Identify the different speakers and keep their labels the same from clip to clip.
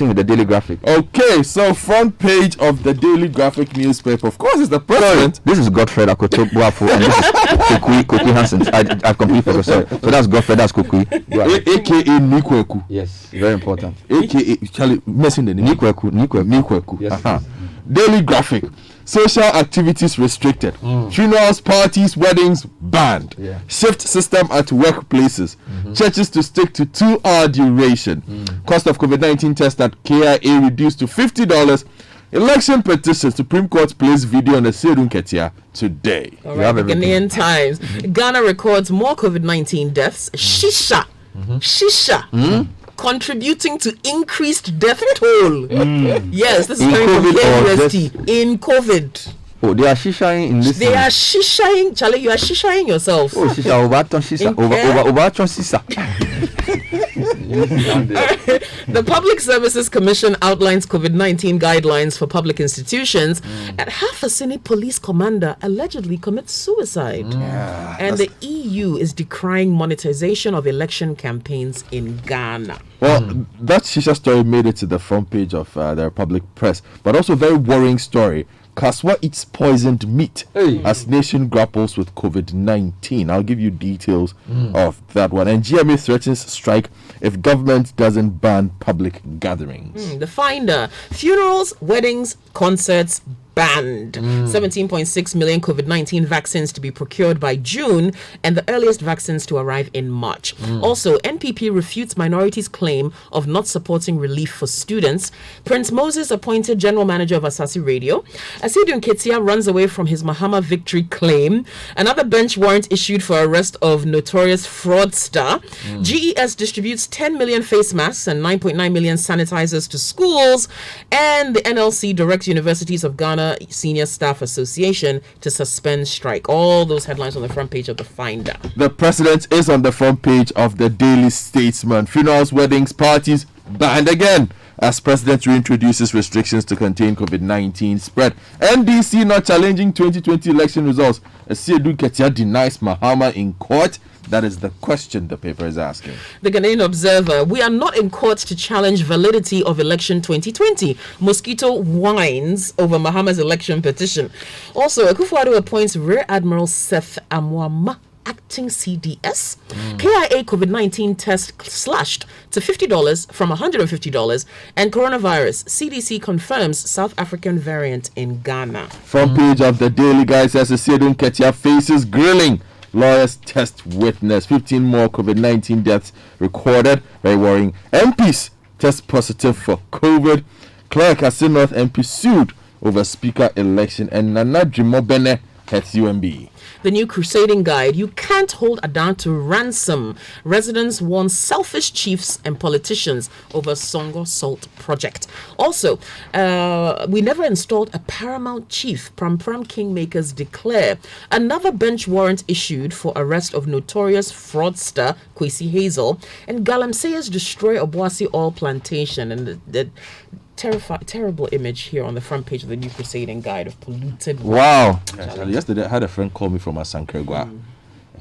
Speaker 1: with the Daily Graphic.
Speaker 2: Okay, so front page of the Daily Graphic newspaper. Of course, it's the president.
Speaker 1: This is Godfred Akoto-Buafu, and this is Kukui Hansen. I completely forgot. Sorry. So that's Godfred. That's Kukui.
Speaker 2: AKA Nikweku.
Speaker 1: Yes, very important.
Speaker 2: AKA Charlie, messing the name. Nikweku.
Speaker 1: Yes.
Speaker 2: Daily Graphic. Social activities restricted. Funerals, parties, weddings banned.
Speaker 1: Yeah.
Speaker 2: Shift system at workplaces. Churches to stick to 2-hour duration. Cost of COVID-19 test at KIA reduced to $50. Election petition. Supreme Court plays video on the Sedun Ketia today.
Speaker 3: All right, the Ghanaian Times. Ghana records more COVID-19 deaths. Shisha. Contributing to increased death toll. Yes, this is coming from KUST. In COVID.
Speaker 1: Oh, they are shishaing in this.
Speaker 3: They are shishaing. Charlie, you are shishaing yourself.
Speaker 1: Oh, shisha, overton shisha. Overton shisha.
Speaker 3: The Public Services Commission outlines COVID-19 guidelines for public institutions, and half a Citi police commander allegedly commits suicide. And the EU is decrying monetization of election campaigns in Ghana.
Speaker 2: Well, that Shisha story made it to the front page of the Republic Press, but also a very worrying story. Kaswa eats poisoned meat as nation grapples with COVID-19. I'll give you details of that one. And GMA threatens strike if government doesn't ban public gatherings.
Speaker 3: The Finder. Funerals, weddings, concerts banned. 17.6 million COVID-19 vaccines to be procured by June, and the earliest vaccines to arrive in March. Also, NPP refutes minorities' claim of not supporting relief for students. Prince Moses appointed general manager of Asasi Radio. Asidun Ketia runs away from his Mahama victory claim. Another bench warrant issued for arrest of notorious fraudster. GES distributes 10 million face masks and 9.9 million sanitizers to schools. And the NLC directs universities of Ghana Senior Staff Association to suspend strike. All those headlines on the front page of the Finder.
Speaker 2: The president is on the front page of the Daily Statesman. Funerals, weddings, parties banned again as president reintroduces restrictions to contain COVID-19 spread. NDC not challenging 2020 election results. Asiedu Ketia denies Mahama in court. That is the question the paper is asking.
Speaker 3: The Ghanaian Observer. We are not in court to challenge validity of election 2020. Mosquito whines over Mahama's election petition. Also, Akufo-Addo appoints Rear Admiral Seth Amwama acting CDS. KIA COVID-19 test slashed to $50 from $150. And coronavirus. CDC confirms South African variant in Ghana.
Speaker 2: Front page of the Daily Guide says Asiedu Ketia faces grilling. Lawyers test witness. 15 more COVID-19 deaths recorded. Very worrying. MPs test positive for COVID. Clerk Assin North MP sued over speaker election. And Nana Jimobene heads UMB.
Speaker 3: The New Crusading Guide. You can't hold Adan to ransom. Residents warn selfish chiefs and politicians over Songo Salt project. Also, we never installed a paramount chief. Pram Kingmakers declare. Another bench warrant issued for arrest of notorious fraudster Kwesi Hazel. And Galamseyers destroy Obuasi oil plantation. And the terrible image here on the front page of the New Crusading Guide of polluted water.
Speaker 1: Wow.
Speaker 2: Yesterday I had a friend call me from Asankragwa.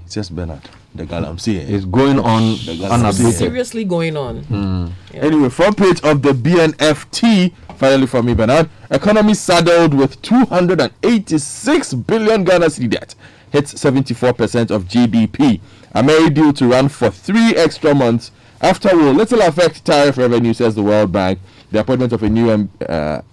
Speaker 2: He says, Bernard, the Galamsey
Speaker 1: It's going on unabated.
Speaker 3: Seriously going on.
Speaker 2: Yeah. Anyway, front page of the BNFT, finally from me, Bernard. Economy saddled with 286 billion Ghana cedi debt. Hits 74% of GDP. A merry deal to run for 3 extra months. After will little affect tariff revenue, says the World Bank. The appointment of a new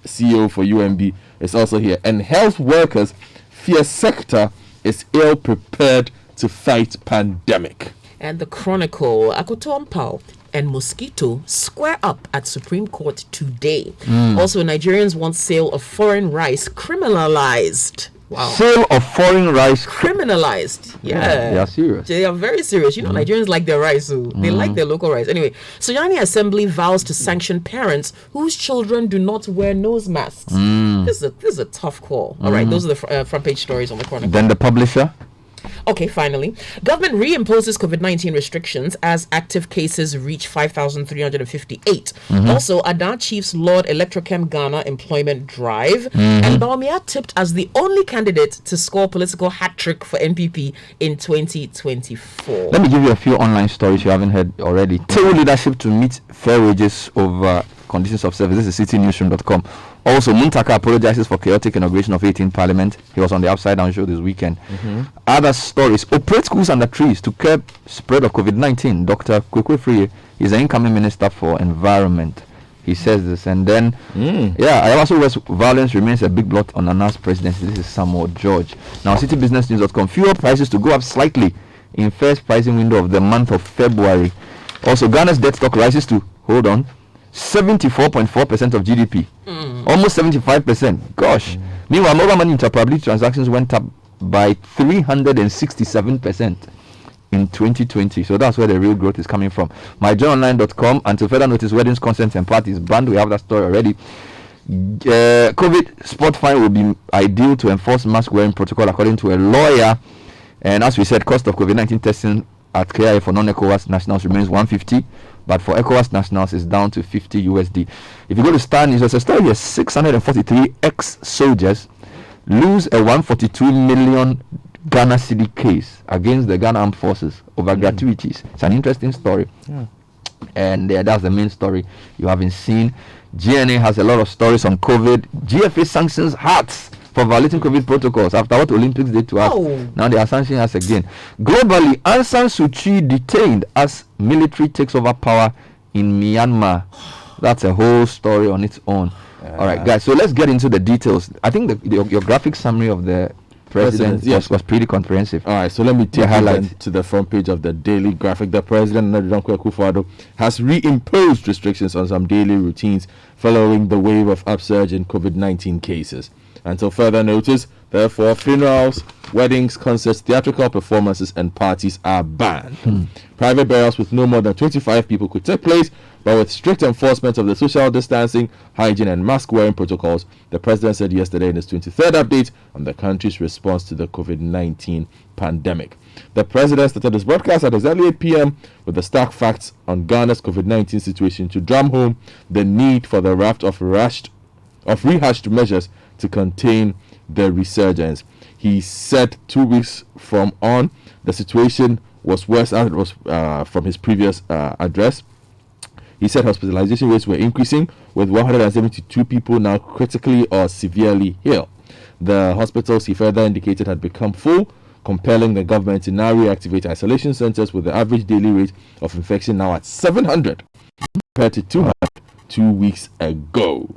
Speaker 2: CEO for UMB is also here. And health workers fear sector is ill prepared to fight pandemic.
Speaker 3: And the Chronicle, Akoto Ampao and Mosquito square up at Supreme Court today. Also, Nigerians want sale of foreign rice criminalized. Wow.
Speaker 1: Sale of foreign rice
Speaker 3: criminalized. Yeah.
Speaker 1: They are serious.
Speaker 3: They are very serious. You know, Nigerians like their rice, so they like their local rice. Anyway, Soyani Assembly vows to sanction parents whose children do not wear nose masks. This is a tough call. All right, those are the front page stories on the Chronicle.
Speaker 1: Then the publisher.
Speaker 3: Okay, finally. Government reimposes COVID-19 restrictions as active cases reach 5,358. Also, Adan Chiefs Lord Electrochem Ghana employment drive. And Baumia tipped as the only candidate to score political hat-trick for NPP in 2024.
Speaker 1: Let me give you a few online stories you haven't heard already. Tewu leadership to meet fair wages over conditions of service. This is citynewsroom.com. Also, Muntaka apologizes for chaotic inauguration of 18th Parliament. He was on the Upside Down show this weekend. Other stories: operate schools under trees to curb spread of COVID-19. Dr. Kwekwe Free is the incoming Minister for Environment. He says this, and then Ayawaso West violence remains a big blot on Nana's presidency. This is Samuel George. Now, citybusinessnews.com: fuel prices to go up slightly in first pricing window of the month of February. Also, Ghana's debt stock rises to 74.4% of GDP, almost 75%. Gosh. Meanwhile, mobile money interoperability transactions went up by 367%. in 2020. So that's where the real growth is coming from. myjoyonline.com. Until further notice, weddings, concerts, and parties banned. We have that story already. COVID spot fine will be ideal to enforce mask wearing protocol, according to a lawyer. And as we said, cost of COVID-19 testing at KIA for non-ECOWAS nationals remains 150, but for ECOWAS nationals is down to 50 USD. If you go to Star News, there's a story here: 643 ex-soldiers lose a 142 million Ghana City case against the Ghana Armed Forces over gratuities. It's an interesting story. And that's the main story you haven't seen. GNA has a lot of stories on COVID. GFA sanctions Hearts for violating COVID protocols after what Olympics did to us. Now they are sanctioning us again. Globally, Aung San Suu Kyi detained as military takes over power in Myanmar. That's a whole story on its own. All right, guys, so let's get into the details. I think your graphic summary of the president was pretty comprehensive.
Speaker 2: All right, so let me take you to the front page of the Daily Graphic. The president, Nana Akufo-Addo, has reimposed restrictions on some daily routines following the wave of upsurge in COVID-19 cases. Until further notice, therefore, funerals, weddings, concerts, theatrical performances, and parties are banned. Private burials with no more than 25 people could take place, but with strict enforcement of the social distancing, hygiene, and mask-wearing protocols, the president said yesterday in his 23rd update on the country's response to the COVID-19 pandemic. The president started his broadcast at exactly 8 p.m. with the stark facts on Ghana's COVID-19 situation to drum home the need for the raft of rehashed measures to contain the resurgence. He said 2 weeks from on, the situation was worse than it was from his previous address. He said hospitalization rates were increasing, with 172 people now critically or severely ill. The hospitals, he further indicated, had become full, compelling the government to now reactivate isolation centers, with the average daily rate of infection now at 700 compared to 200 2 weeks ago.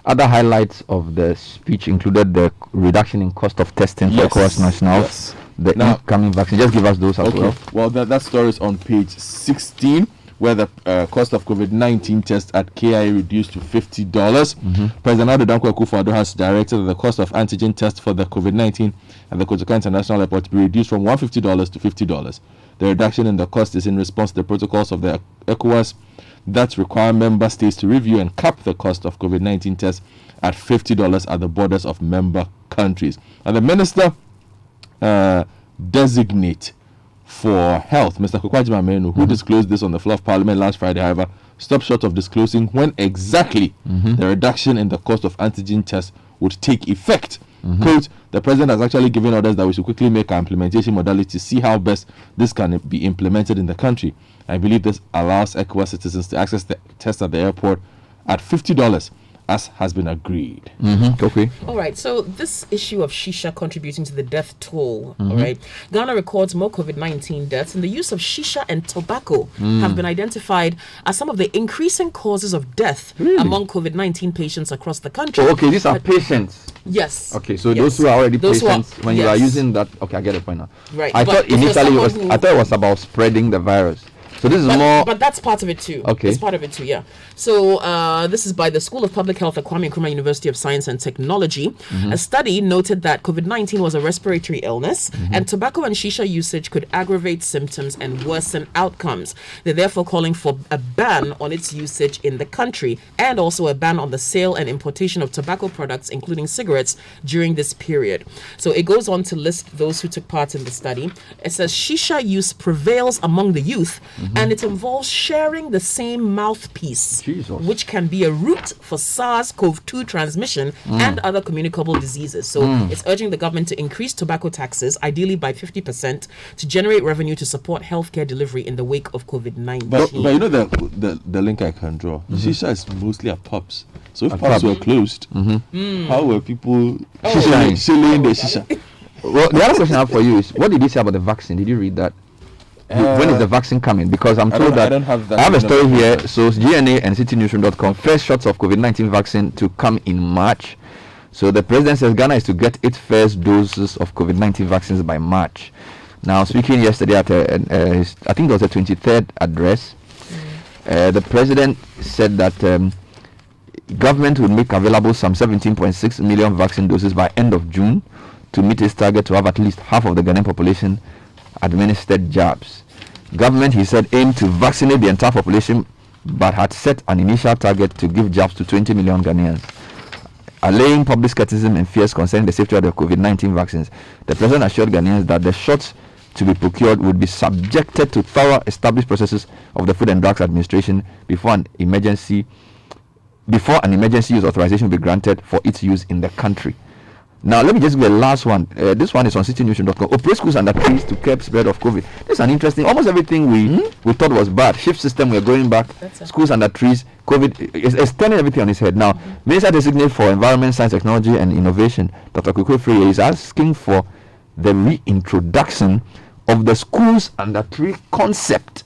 Speaker 1: Other highlights of the speech included the reduction in cost of testing for ECOWAS nationals, the incoming vaccine. Just give us those as well.
Speaker 2: Well, that story is on page 16, where the cost of COVID-19 tests at KIA reduced to $50. President Nana Akufo-Addo has directed that the cost of antigen tests for the COVID-19 at the Kotoka International Airport to be reduced from $150 to $50. The reduction in the cost is in response to the protocols of the ECOWAS that require member states to review and cap the cost of COVID-19 tests at $50 at the borders of member countries. And the minister designate for health, Mr. Kwakwaji Manu, who disclosed this on the floor of Parliament last Friday, however, stopped short of disclosing when exactly the reduction in the cost of antigen tests would take effect. Quote, the president has actually given orders that we should quickly make our implementation modality to see how best this can be implemented in the country. I believe this allows ECOWAS citizens to access the test at the airport at $50, as has been agreed.
Speaker 1: Okay.
Speaker 3: All right. So this issue of shisha contributing to the death toll. All right. Ghana records more COVID-19 deaths, and the use of shisha and tobacco have been identified as some of the increasing causes of death among COVID-19 patients across the country.
Speaker 1: Oh, okay. These are patients.
Speaker 3: Yes.
Speaker 1: Okay. So those who are already patients, when you are using that, okay, I get the point now.
Speaker 3: Right.
Speaker 1: I thought initially it was about spreading the virus. So this is more...
Speaker 3: But that's part of it too.
Speaker 1: Okay.
Speaker 3: It's part of it too, yeah. So this is by the School of Public Health at Kwame Nkrumah University of Science and Technology. A study noted that COVID-19 was a respiratory illness, and tobacco and shisha usage could aggravate symptoms and worsen outcomes. They're therefore calling for a ban on its usage in the country, and also a ban on the sale and importation of tobacco products, including cigarettes, during this period. So it goes on to list those who took part in the study. It says shisha use prevails among the youth, and it involves sharing the same mouthpiece, which can be a route for SARS-CoV-2 transmission and other communicable diseases. So it's urging the government to increase tobacco taxes, ideally by 50%, to generate revenue to support healthcare delivery in the wake of COVID-19.
Speaker 2: But you know the link I can draw. Shisha is mostly at pubs. So if pubs were closed, how were people shilling the shisha?
Speaker 1: Well, the other question I have for you is, what did he say about the vaccine? Did you read that? When is the vaccine coming? Because I'm told that I have a story here. So GNA and CitiNewsroom.com, first shots of COVID-19 vaccine to come in March. So the president says Ghana is to get its first doses of COVID-19 vaccines by March. Now, speaking yesterday at I think it was the 23rd address, the president said that government will make available some 17.6 million vaccine doses by end of June to meet its target to have at least half of the Ghanaian population administered jabs. Government, he said, aimed to vaccinate the entire population, but had set an initial target to give jabs to 20 million Ghanaians. Allaying public skepticism and fears concerning the safety of the COVID-19 vaccines, the president assured Ghanaians that the shots to be procured would be subjected to thorough established processes of the Food and Drugs Administration before an emergency use authorization will be granted for its use in the country. Now, let me just give the last one. This one is on CitiNewsroom.com. Operate schools under trees to curb spread of COVID. This is an interesting. Almost everything we thought was bad. Shift system, we're going back. Schools under trees. COVID is turning everything on its head. Now, Minister Designate for Environment, Science, Technology and Innovation, Dr. Kukwefrey, is asking for the reintroduction of the schools under tree concept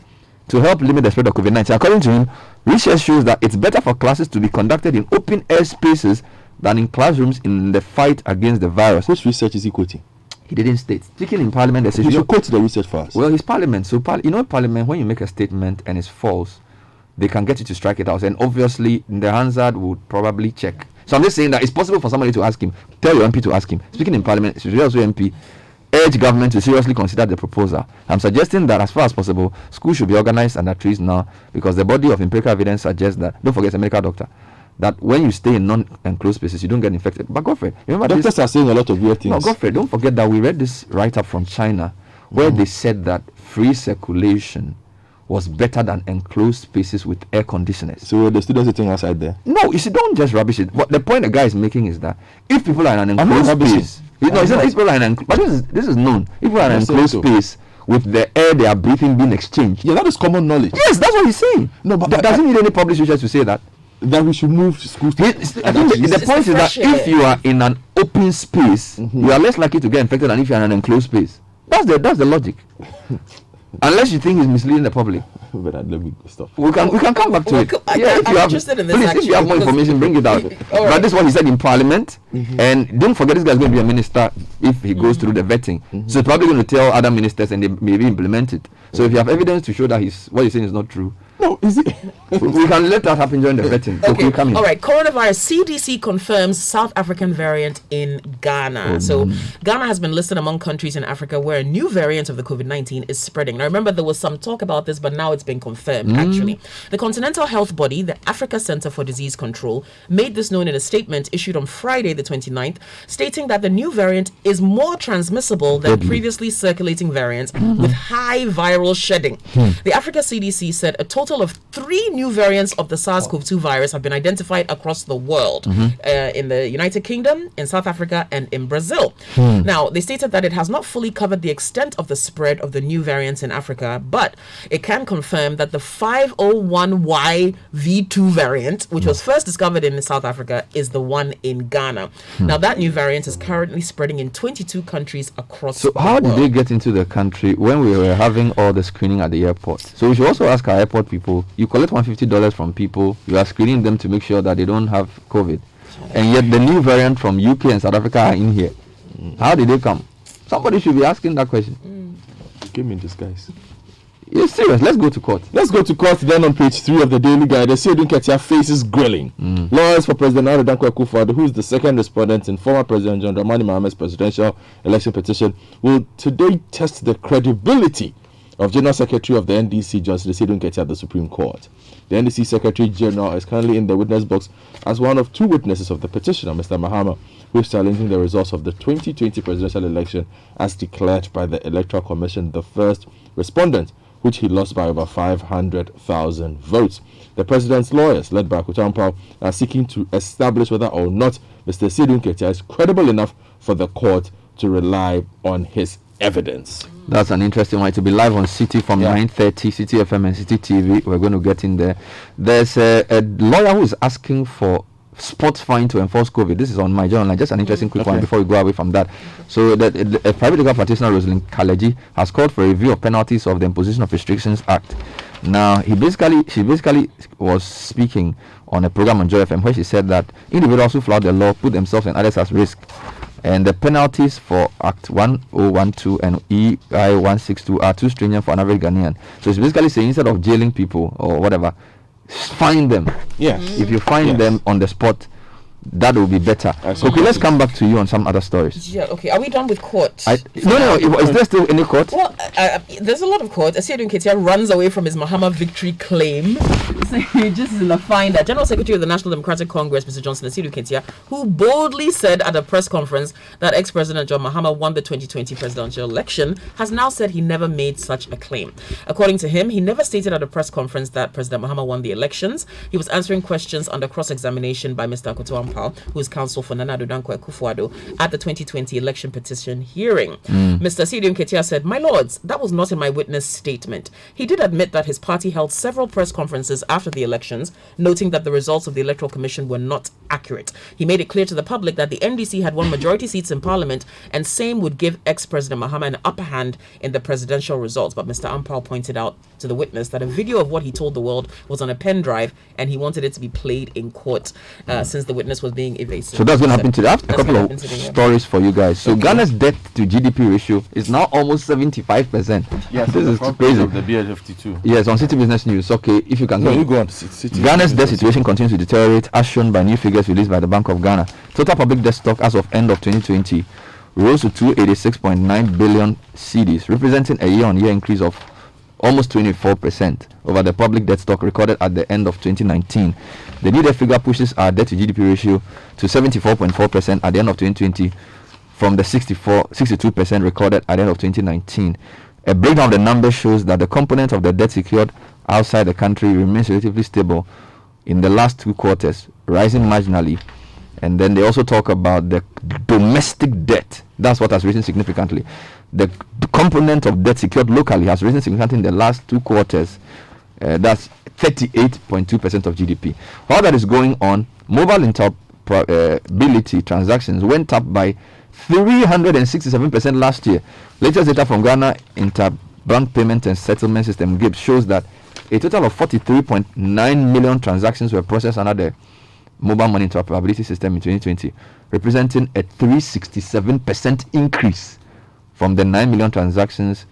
Speaker 1: to help limit the spread of COVID-19. According to him, research shows that it's better for classes to be conducted in open air spaces than in classrooms in the fight against the virus.
Speaker 2: Which research is he quoting?
Speaker 1: He didn't state. Speaking in Parliament,
Speaker 2: you should quote the research first.
Speaker 1: Well, it's Parliament. So, Parliament, when you make a statement and it's false, they can get you to strike it out. And obviously, the Hansard would probably check. So I'm just saying that it's possible for somebody to ask him, tell your MP to ask him. Speaking in Parliament, also MP, urge government to seriously consider the proposal. I'm suggesting that as far as possible, schools should be organized under trees now, because the body of empirical evidence suggests that, don't forget, it's a medical doctor, that when you stay in non-enclosed spaces, you don't get infected. But Godfrey, remember,
Speaker 2: doctors are saying a lot of weird things.
Speaker 1: No, Godfrey, don't forget that we read this write-up from China, where they said that free circulation was better than enclosed spaces with air conditioners.
Speaker 2: So the students sitting outside there?
Speaker 1: No, you see, don't just rubbish it. What the point the guy is making is that if people are in an enclosed space, if people are in but this is known. If people are in an enclosed space with the air they are breathing being exchanged.
Speaker 2: Yeah, that is common knowledge.
Speaker 1: Yes, that's what he's saying. No, but doesn't need any published research to say that.
Speaker 2: That we should move to schools.
Speaker 1: I think the point is that if you are in an open space, you are less likely to get infected than if you are in an enclosed space. That's the logic. Unless you think he's misleading the public.
Speaker 2: But let me stop.
Speaker 1: We can come back to it.
Speaker 3: I'm interested in this.
Speaker 1: If you have more information, bring it out. But this is what he said in Parliament. And don't forget, this guy's going to be a minister if he goes through the vetting. So he's probably going to tell other ministers and they maybe implement it. So if you have evidence to show that what he's saying is not true,
Speaker 2: no, is it?
Speaker 1: we can let that happen during the vetting.
Speaker 3: Okay. All right. Coronavirus. CDC confirms South African variant in Ghana. So Ghana has been listed among countries in Africa where a new variant of the COVID-19 is spreading. Now, remember, there was some talk about this, but now it's been confirmed, actually. The Continental Health Body, the Africa Center for Disease Control, made this known in a statement issued on Friday, the 29th, stating that the new variant is more transmissible than previously circulating variants with high viral shedding. The Africa CDC said a total of 3 new variants of the SARS-CoV-2 virus have been identified across the world, in the United Kingdom, in South Africa, and in Brazil. Now, they stated that it has not fully covered the extent of the spread of the new variants in Africa, but it can confirm that the 501YV2 variant, which was first discovered in South Africa, is the one in Ghana. Now, that new variant is currently spreading in 22 countries across the world.
Speaker 1: So how did they get into the country when we were having all the screening at the airport? So we should also ask our airport people, you collect $150 from people, you are screening them to make sure that they don't have COVID, and yet the new variant from UK and South Africa are in here. How did they come? Somebody should be asking that question.
Speaker 2: Came in disguise.
Speaker 1: You're serious? Let's go to court.
Speaker 2: Let's go to court then. On page 3 of the Daily Guide, the Siodun Ketia faces grilling. Lawyers for President Nana Dankwa Akufo-Addo, who is the second respondent in former President John Dramani Mahamat's presidential election petition, will today test the credibility of General Secretary of the NDC, Justice Siodun Ketia, at the Supreme Court. The NDC Secretary General is currently in the witness box as one of 2 witnesses of the petitioner, Mr. Mahama, who is challenging the results of the 2020 presidential election as declared by the Electoral Commission. The first respondent which he lost by over 500,000 votes. The president's lawyers, led by Koto Ampao, are seeking to establish whether or not Mr. Sidun Ketia is credible enough for the court to rely on his evidence.
Speaker 1: That's an interesting one. To be live on Citi from 9:30, Citi FM and Citi TV. We're going to get in there. There's a lawyer who is asking for sports fine to enforce COVID. This is on my journal. Just an interesting quick one before we go away from that. So that a private legal practitioner, Rosalind Kaleji, has called for a review of penalties of the Imposition of Restrictions Act. Now, she basically was speaking on a program on Joy FM where she said that individuals who flout the law put themselves and others at risk. And the penalties for Act 1012 and EI 162 are too stringent for an average Ghanaian. So it's basically saying instead of jailing people or whatever, find them.
Speaker 2: Yeah.
Speaker 1: If you find them on the spot, that will be better. Okay, let's come back to you on some other stories.
Speaker 3: Yeah, okay. Are we done with court?
Speaker 1: No. Is there still any court?
Speaker 3: Well, there's a lot of court. Sidun Ketia runs away from his Mahama victory claim. Just in a finder. General Secretary of the National Democratic Congress, Mr. Johnson Sidun Ketia, who boldly said at a press conference that ex-President John Mahama won the 2020 presidential election, has now said he never made such a claim. According to him, he never stated at a press conference that President Mahama won the elections. He was answering questions under cross-examination by Mr. Koto Ampao, who is counsel for Nana Addo Dankwa Akufo-Addo, at the 2020 election petition hearing. Mr. Sidun Ketia said, "My lords, that was not in my witness statement." He did admit that his party held several press conferences after the elections, noting that the results of the Electoral Commission were not accurate. He made it clear to the public that the NDC had won majority seats in Parliament, and same would give ex-President Mahama an upper hand in the presidential results. But Mr. Ampao pointed out to the witness that a video of what he told the world was on a pen drive, and he wanted it to be played in court since the witness was being evasive.
Speaker 1: So that's going to happen today. I have a couple of stories for you guys. So Ghana's debt to GDP ratio is now almost 75%.
Speaker 2: Yes,
Speaker 1: this is crazy.
Speaker 2: Of the BHFT2.
Speaker 1: Yes, on Citi Business News. Okay, if you can
Speaker 2: go. You go on Citi.
Speaker 1: Ghana's debt situation continues to deteriorate, as shown by new figures released by the Bank of Ghana. Total public debt stock as of end of 2020 rose to 286.9 billion cedis, representing a year-on-year increase of almost 24% over the public debt stock recorded at the end of 2019. The new debt figure pushes our debt to GDP ratio to 74.4% at the end of 2020 from the 62% recorded at the end of 2019. A breakdown of the numbers shows that the component of the debt secured outside the country remains relatively stable in the last 2 quarters, rising marginally. And then they also talk about the domestic debt. That's what has risen significantly. The component of debt secured locally has risen significantly in the last 2 quarters. That's 38.2% of GDP. While that is going on, mobile interoperability transactions went up by 367% last year. Latest data from Ghana Interbank Payment and Settlement System (GIPS) shows that a total of 43.9 million transactions were processed under the mobile money interoperability system in 2020, representing a 367% increase from the 9 million transactions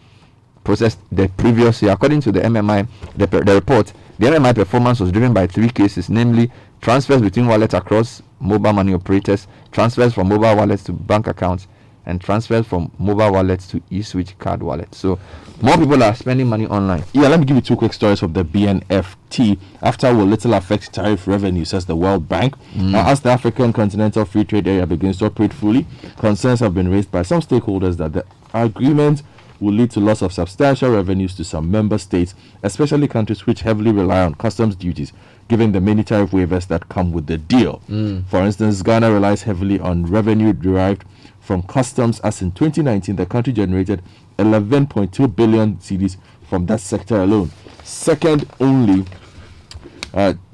Speaker 1: processed the previous year. According to the MMI, the report, the MMI performance was driven by 3 cases, namely transfers between wallets across mobile money operators, transfers from mobile wallets to bank accounts, and transfers from mobile wallets to eSwitch card wallets. So more people are spending money online.
Speaker 2: Yeah, let me give you 2 quick stories of the BNFT. After will little affect tariff revenue, says the World Bank. As the African Continental Free Trade Area begins to operate fully, concerns have been raised by some stakeholders that the agreement will lead to loss of substantial revenues to some member states, especially countries which heavily rely on customs duties, given the many tariff waivers that come with the deal. For instance, Ghana relies heavily on revenue derived from customs, as in 2019 the country generated 11.2 billion cedis from that sector alone, second only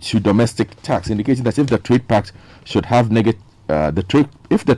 Speaker 2: to domestic tax, indicating that if the trade pact should have the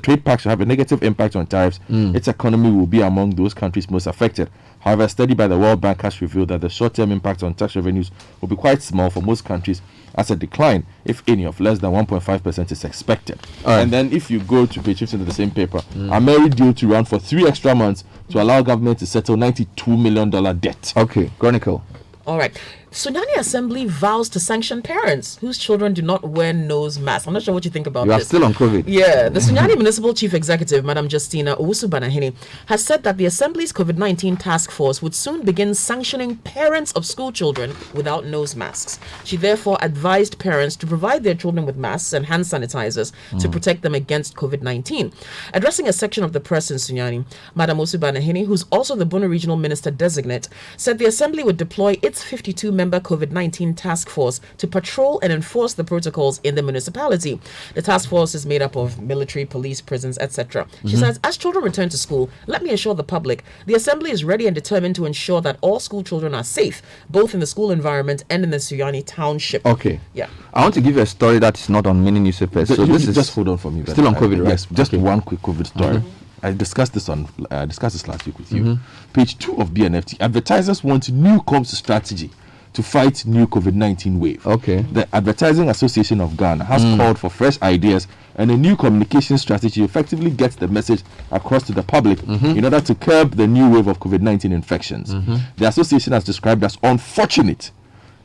Speaker 2: trade pact should have a negative impact on tariffs, its economy will be among those countries most affected. However, a study by the World Bank has revealed that the short-term impact on tax revenues will be quite small for most countries, as a decline, if any, of less than 1.5% is expected. And then if you go to page 15 of the same paper, Ameri deal to run for 3 extra months to allow government to settle $92 million debt.
Speaker 1: Okay, Chronicle.
Speaker 3: All right. Sunyani Assembly vows to sanction parents whose children do not wear nose masks. I'm not sure what you think about
Speaker 1: You
Speaker 3: this.
Speaker 1: are still on COVID.
Speaker 3: Yeah, the Sunyani Municipal Chief Executive, Madam Justina Owusu-Banahini, has said that the Assembly's COVID-19 task force would soon begin sanctioning parents of school children without nose masks. She therefore advised parents to provide their children with masks and hand sanitizers to protect them against COVID-19. Addressing a section of the press in Sunyani, Madam Owusu-Banahini, who's also the Burma Regional Minister Designate, said the Assembly would deploy its 52-member COVID-19 task force to patrol and enforce the protocols in the municipality. The task force is made up of military, police, prisons, etc. She says, as children return to school, let me assure the public, the Assembly is ready and determined to ensure that all school children are safe, both in the school environment and in the Sunyani township.
Speaker 1: Okay.
Speaker 3: Yeah.
Speaker 1: I want to give you a story that is not on many newspapers. So this is
Speaker 2: just hold on for me.
Speaker 1: still on COVID, right?
Speaker 2: Yes, just
Speaker 1: Okay.
Speaker 2: one quick COVID story. I discussed this last week with you. Page 2 of BNFT. Advertisers want new comms strategy to fight new COVID-19 wave.
Speaker 1: Okay.
Speaker 2: The Advertising Association of Ghana has called for fresh ideas and a new communication strategy to effectively get the message across to the public in order to curb the new wave of COVID-19 infections. The association has described as unfortunate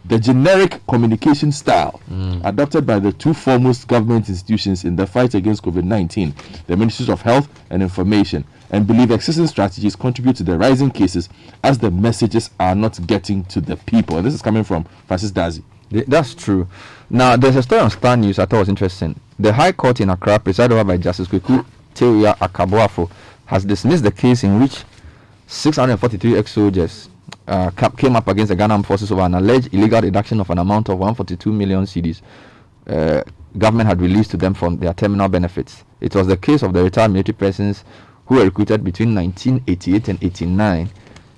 Speaker 2: the generic communication style adopted by the two foremost government institutions in the fight against COVID-19, the Ministries of Health and Information, and believe existing strategies contribute to the rising cases as the messages are not getting to the people. And this is coming from Francis Dazi.
Speaker 1: That's true. Now, there's a story on Star News I thought was interesting. The High Court in Accra, presided over by Justice Coup Teoya Akaboafo, has dismissed the case in which 643 ex-soldiers came up against the Ghana Armed Forces over an alleged illegal deduction of an amount of 142 million cedis government had released to them from their terminal benefits. It was the case of the retired military persons who were recruited between 1988 and 89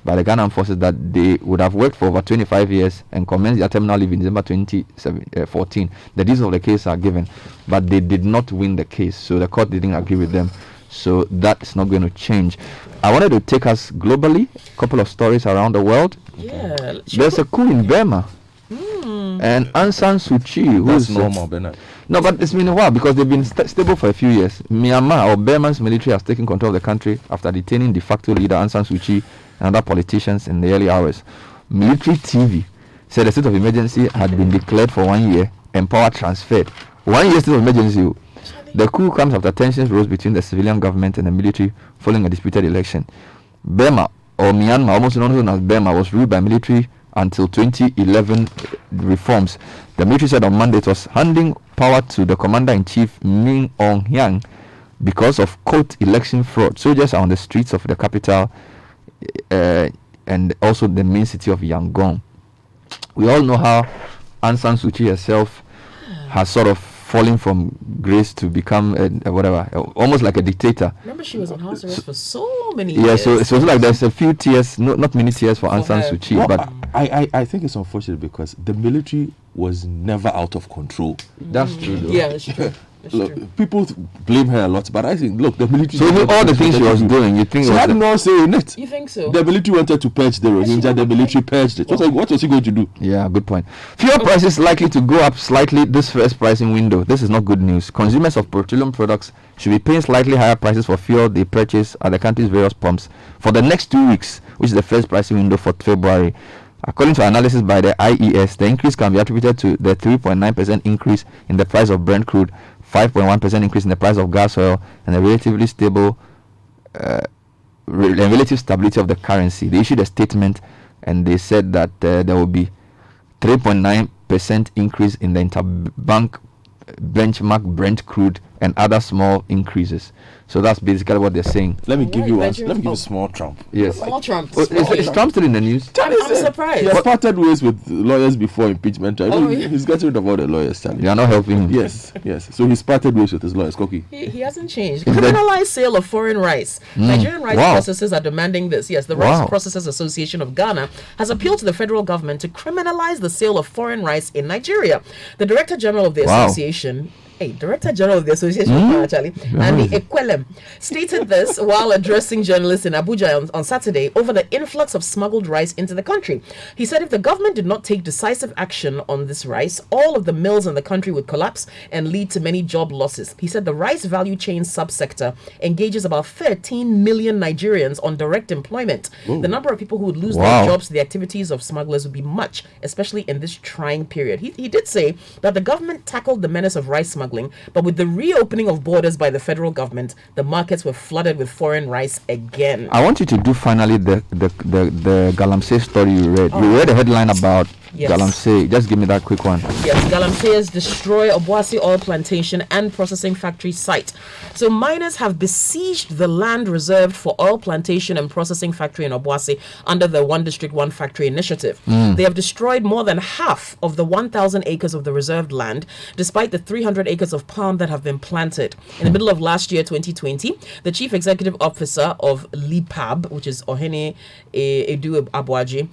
Speaker 1: by the Ghana Armed Forces that they would have worked for over 25 years and commenced their terminal leave in December 2014. The details of the case are given, but they did not win the case, so the court didn't agree with them. So that's not going to change. I wanted to take us globally, a couple of stories around the world.
Speaker 3: Yeah.
Speaker 1: There's a coup in Burma. And Aung San Suu Kyi, who
Speaker 2: That's
Speaker 1: is
Speaker 2: normal, Bernard.
Speaker 1: no, but it's been a while because they've been stable for a few years. Myanmar or Burma's military has taken control of the country after detaining de facto leader Aung San Suu Kyi and other politicians in the early hours. Military TV said the state of emergency had been declared for 1 year and power transferred. 1 year state of emergency. The coup comes after tensions rose between the civilian government and the military following a disputed election. Burma, or Myanmar, also known as Burma, was ruled by military until 2011 reforms. The military said on Monday it was handing power to the commander-in-chief Min Aung Hlaing because of quote election fraud. Soldiers are on the streets of the capital and also the main city of Yangon. We all know how Aung San Suu Kyi herself has sort of falling from grace to become almost like a dictator.
Speaker 3: Remember, she was in house arrest for so many
Speaker 1: Yeah,
Speaker 3: years.
Speaker 1: so it's like there's a few tears, not many tears for Aung San
Speaker 3: her.
Speaker 1: Suu Kyi,
Speaker 2: Well,
Speaker 1: but
Speaker 2: I think it's unfortunate because the military was never out of control.
Speaker 1: that's true though.
Speaker 3: Yeah, that's true. That's true.
Speaker 2: Look, people blame her a lot, but I think, look, the military.
Speaker 1: So even all the things she was doing, you think
Speaker 2: she
Speaker 1: it was
Speaker 2: had no say in it.
Speaker 3: You think so?
Speaker 2: The military wanted to purge the Rohingya, the military purged it. What was he going to do?
Speaker 1: Yeah, good point. Fuel prices likely to go up slightly this first pricing window. This is not good news. Consumers of petroleum products should be paying slightly higher prices for fuel they purchase at the country's various pumps for the next 2 weeks, which is the first pricing window for February. According to analysis by the IES, the increase can be attributed to the 3.9% increase in the price of Brent crude, 5.1% increase in the price of gas oil, and the relatively stable relative stability of the currency. They issued a statement and they said that there will be 3.9% increase in the interbank benchmark Brent crude and other small increases. So that's basically what they're saying.
Speaker 2: Let me give you one.
Speaker 3: Benjamin-
Speaker 2: Let me give
Speaker 3: oh.
Speaker 2: you small Trump.
Speaker 1: Yes.
Speaker 3: Small Trump.
Speaker 1: Oh, is Trump still in the news?
Speaker 3: I'm surprised.
Speaker 2: He has parted ways with lawyers before impeachment trial.
Speaker 3: Oh, yeah.
Speaker 2: He's getting rid of all the lawyers, Charlie.
Speaker 1: They are not helping him.
Speaker 2: Yes. So he's parted ways with his lawyers, Koki.
Speaker 3: He hasn't changed.
Speaker 1: Is that-
Speaker 3: Criminalized sale of foreign rice. Nigerian rice
Speaker 1: Wow.
Speaker 3: processors are demanding this. Yes, the
Speaker 1: Wow.
Speaker 3: Rice Processors Association of Ghana has appealed to the federal government to criminalize the sale of foreign rice in Nigeria. The Director General of the
Speaker 1: Wow.
Speaker 3: association, Hey, Director General of the Association, actually, and the Equelem, stated this while addressing journalists in Abuja on Saturday over the influx of smuggled rice into the country. He said if the government did not take decisive action on this rice, all of the mills in the country would collapse and lead to many job losses. He said the rice value chain subsector engages about 13 million Nigerians on direct employment. Ooh. The number of people who would lose their jobs to the activities of smugglers would be much, especially in this trying period. He did say that the government tackled the menace of rice smuggling, but with the reopening of borders by the federal government, the markets were flooded with foreign rice again.
Speaker 1: I want you to do finally the Galamsey story you read. You read a headline about Galamsey. Just give me that quick one.
Speaker 3: Yes, Galamsey's destroy Obuasi oil plantation and processing factory site. So miners have besieged the land reserved for oil plantation and processing factory in Obuasi under the One District, One Factory initiative. They have destroyed more than half of the 1,000 acres of the reserved land, despite the 300 acres of palm that have been planted. In the middle of last year, 2020, the chief executive officer of LIPAB, which is Ohene Edu Abuaji,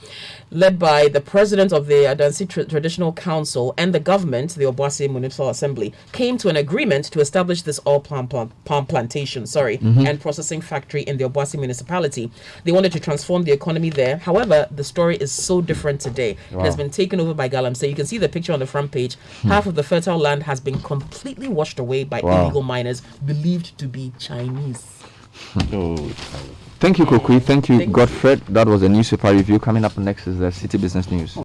Speaker 3: led by the president of the Adansi Traditional Council and the government, the Obuasi Municipal Assembly, came to an agreement to establish this oil palm plantation, and processing factory in the Obuasi municipality. They wanted to transform the economy there. However, the story is so different today. Wow. It has been taken over by Galamsey. You can see the picture on the front page. Half of the fertile land has been completely washed away by illegal miners believed to be Chinese.
Speaker 1: Thank you, Kokui. Thank you, Godfred. That was a newspaper review. Coming up next is the Citi Business News.